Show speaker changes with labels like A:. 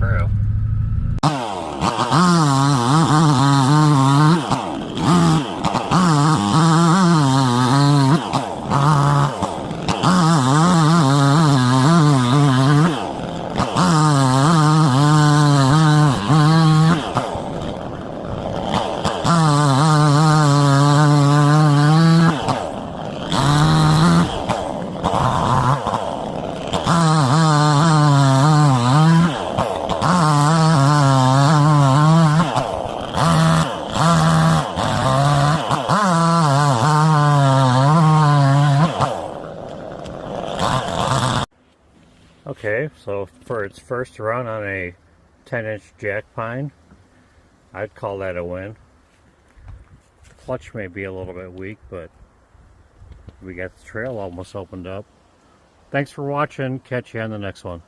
A: trail. Okay, so for its first run on a 10-inch jack pine, I'd call that a win. The clutch may be a little bit weak, but we got the trail almost opened up. Thanks for watching. Catch you on the next one.